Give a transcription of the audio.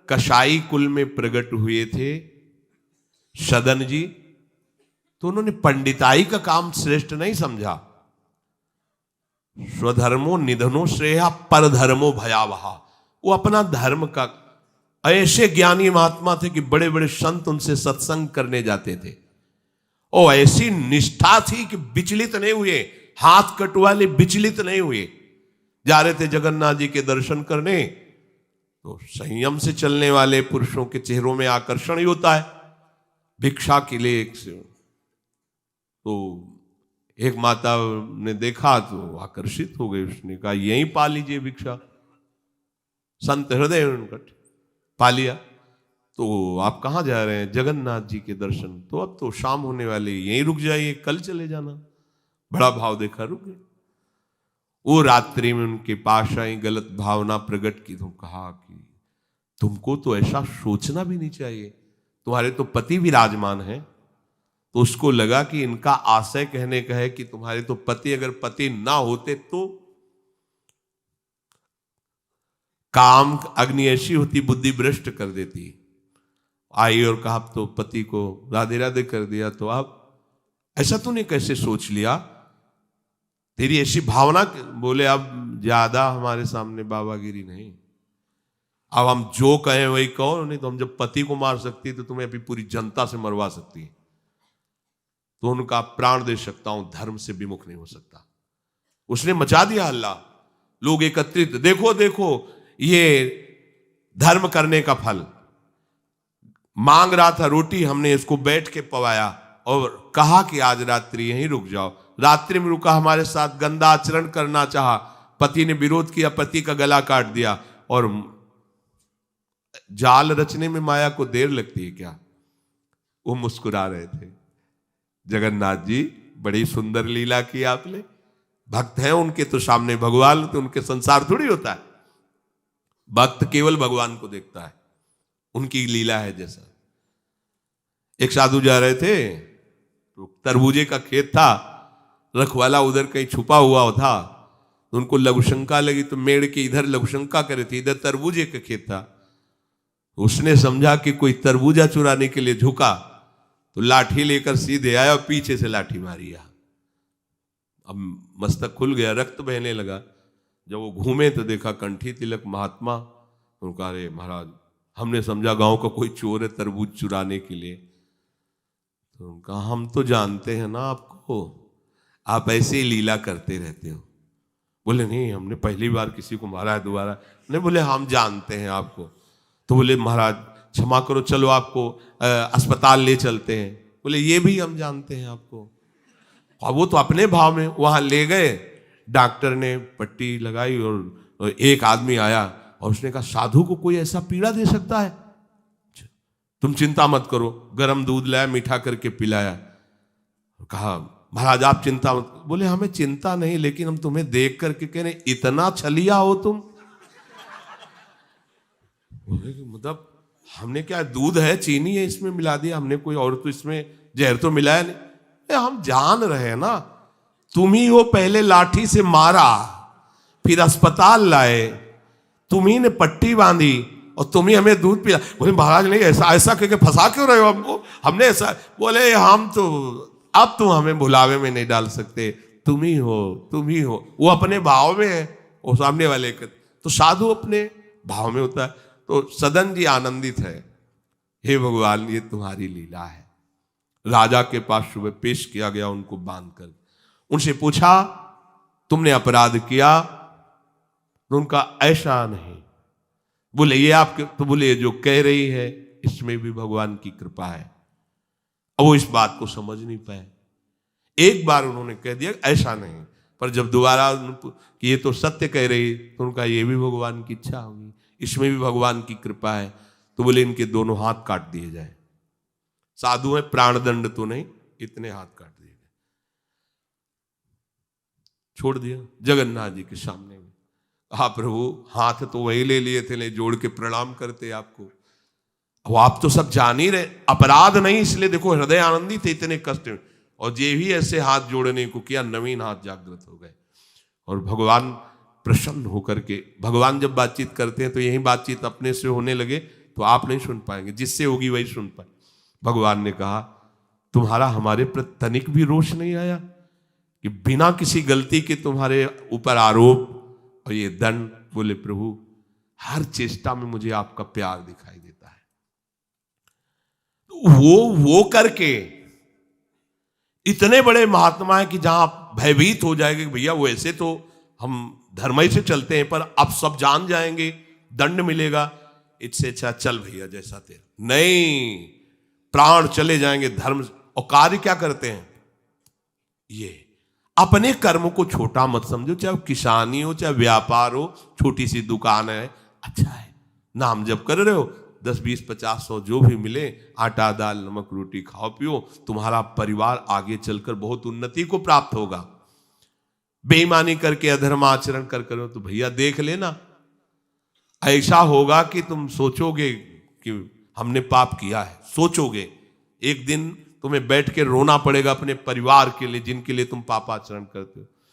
कसाई कुल में प्रकट हुए थे सदन जी, तो उन्होंने पंडिताई का काम श्रेष्ठ नहीं समझा। स्वधर्मो निधनो श्रेया परधर्मो भयावहा। वो अपना धर्म का, ऐसे ज्ञानी महात्मा थे कि बड़े बड़े संत उनसे सत्संग करने जाते थे, और ऐसी निष्ठा थी कि विचलित नहीं हुए, हाथ कटवाले विचलित नहीं हुए। जा रहे थे जगन्नाथ जी के दर्शन करने, तो संयम से चलने वाले पुरुषों के चेहरों में आकर्षण ही होता है। भिक्षा के लिए तो एक माता ने देखा तो आकर्षित हो गई, उसने कहा यहीं पा लीजिए भिक्षा। संत हृदय उनका पा लिया। तो आप कहाँ जा रहे हैं? जगन्नाथ जी के दर्शन। तो अब तो शाम होने वाली, यहीं रुक जाइए, कल चले जाना। बड़ा भाव देखा, रुक गए। वो रात्रि में उनके पास आई, गलत भावना प्रकट की, तो कहा कि तुमको तो ऐसा सोचना भी नहीं चाहिए, तुम्हारे तो पति विराजमान है। तो उसको लगा कि इनका आशय कहने का है कि तुम्हारे तो पति, अगर पति ना होते तो काम अग्नि ऐसी होती, बुद्धि भ्रष्ट कर देती। आई और कहा तो पति को राधे राधे कर दिया, तो आप ऐसा तूने कैसे सोच लिया, तेरी ऐसी भावना। बोले अब ज्यादा हमारे सामने बाबागिरी नहीं, अब हम जो कहें वही कहो, नहीं तो हम जब पति को मार सकती तो तुम्हें अभी पूरी जनता से मरवा सकती है। तो उनका प्राण दे सकता हूं, धर्म से विमुख नहीं हो सकता। उसने मचा दिया हल्ला, लोग एकत्रित, देखो देखो ये धर्म करने का फल। मांग रहा था रोटी, हमने इसको बैठ के पवाया और कहा कि आज रात्रि यहीं रुक जाओ। रात्रि में रुका, हमारे साथ गंदा आचरण करना चाहा, पति ने विरोध किया, पति का गला काट दिया। और जाल रचने में माया को देर लगती है क्या? वो मुस्कुरा रहे थे। जगन्नाथ जी बड़ी सुंदर लीला की आपने, भक्त हैं उनके तो सामने भगवान, तो उनके संसार थोड़ी होता है। भक्त केवल भगवान को देखता है, उनकी लीला है जैसा। एक साधु जा रहे थे, तो तरबूजे का खेत था, रखवाला उधर कहीं छुपा हुआ था, तो उनको लघुशंका लगी, तो मेड़ के इधर लघुशंका करे थे, इधर तरबूजे का खेत था। उसने समझा कि कोई तरबूजा चुराने के लिए झुका, तो लाठी लेकर सीधे आया और पीछे से लाठी मारी। अब मस्तक खुल गया, रक्त बहने लगा। जब वो घूमे तो देखा कंठी तिलक महात्मा। उनका अरे महाराज, हमने समझा गांव का कोई चोर है तरबूज चुराने के लिए। तो उनका हम तो जानते हैं ना आपको, आप ऐसे ही लीला करते रहते हो। बोले नहीं, हमने पहली बार किसी को मारा है, दोबारा नहीं। बोले हम जानते हैं आपको। तो बोले महाराज क्षमा करो, चलो आपको अस्पताल ले चलते हैं। बोले ये भी हम जानते हैं आपको। और वो तो अपने भाव में वहां ले गए, डॉक्टर ने पट्टी लगाई और एक आदमी आया और उसने कहा साधु को कोई ऐसा पीड़ा दे सकता है? तुम चिंता मत करो। गर्म दूध लाया, मीठा करके पिलाया। कहा महाराज आप चिंता मत। बोले हमें चिंता नहीं, लेकिन हम तुम्हें देख करके कह रहे इतना छलिया हो तुम। मतलब हमने क्या, दूध है, चीनी है, इसमें मिला दिया हमने, कोई और तो इसमें जहर तो मिलाया नहीं। हम जान रहे हैं ना, तुम ही वो पहले लाठी से मारा, फिर अस्पताल लाए, तुम ही ने पट्टी बांधी और तुम ही हमें दूध पिला। बोले महाराज नहीं, ऐसा ऐसा करके फंसा क्यों रहे हो हमको, हमने ऐसा। बोले हम तो अब तुम हमें भुलावे में नहीं डाल सकते, तुम ही हो, तुम ही हो। वो अपने भाव में है, वो सामने वाले के। तो साधु अपने भाव में होता है। तो सदन जी आनंदित है, हे भगवान ये तुम्हारी लीला है। राजा के पास सुबह पेश किया गया उनको बांध कर। उनसे पूछा तुमने अपराध किया? तो उनका ऐसा नहीं। बोले ये आपके, तो बोले जो कह रही है इसमें भी भगवान की कृपा है। अब वो इस बात को समझ नहीं पाए। एक बार उन्होंने कह दिया ऐसा नहीं, पर जब दोबारा कि ये तो सत्य कह रही, तो उनका ये भी भगवान की इच्छा होगी, इसमें भी भगवान की कृपा है। तो बोले इनके दोनों हाथ काट दिए जाए। साधु है, प्राणदंड तो नहीं, इतने हाथ काट दिए गए, छोड़ दिया जगन्नाथ जी के सामने में। हाँ प्रभु, हाथ तो वही ले लिए थे, ले जोड़ के प्रणाम करते आपको। अब आप तो सब जान ही रहे, अपराध नहीं, इसलिए देखो हृदय आनंदित थे, इतने कष्ट में। और जे भी ऐसे हाथ जोड़ने को किया, नवीन हाथ जागृत हो गए। और भगवान प्रसन्न होकर के, भगवान जब बातचीत करते हैं तो यही बातचीत अपने से होने लगे, तो आप नहीं सुन पाएंगे, जिससे होगी वही सुन पाए। भगवान ने कहा तुम्हारा हमारे प्रति तनिक भी रोष नहीं आया कि बिना किसी गलती के तुम्हारे ऊपर आरोप और ये दंड। बोले प्रभु हर चेष्टा में मुझे आपका प्यार दिखाई देता है। तो वो करके इतने बड़े महात्मा है कि जहां आप भयभीत हो जाएंगे कि भैया वो ऐसे तो हम धर्म से चलते हैं, पर अब सब जान जाएंगे, दंड मिलेगा, इससे अच्छा चल भैया जैसा तेरा। नहीं, प्राण चले जाएंगे धर्म। और कार्य क्या करते हैं, ये अपने कर्म को छोटा मत समझो, चाहे किसानी हो, चाहे व्यापार हो, छोटी सी दुकान है, अच्छा है, नाम जप कर रहे हो, 10, 20, 50, 100 जो भी मिले, आटा दाल नमक रोटी खाओ पियो, तुम्हारा परिवार आगे चलकर बहुत उन्नति को प्राप्त होगा। बेईमानी करके अधर्म आचरण कर करो तो भैया देख लेना, ऐसा होगा कि तुम सोचोगे कि हमने पाप किया है। सोचोगे एक दिन तुम्हें बैठ के रोना पड़ेगा अपने परिवार के लिए जिनके लिए तुम पापाचरण करते हो।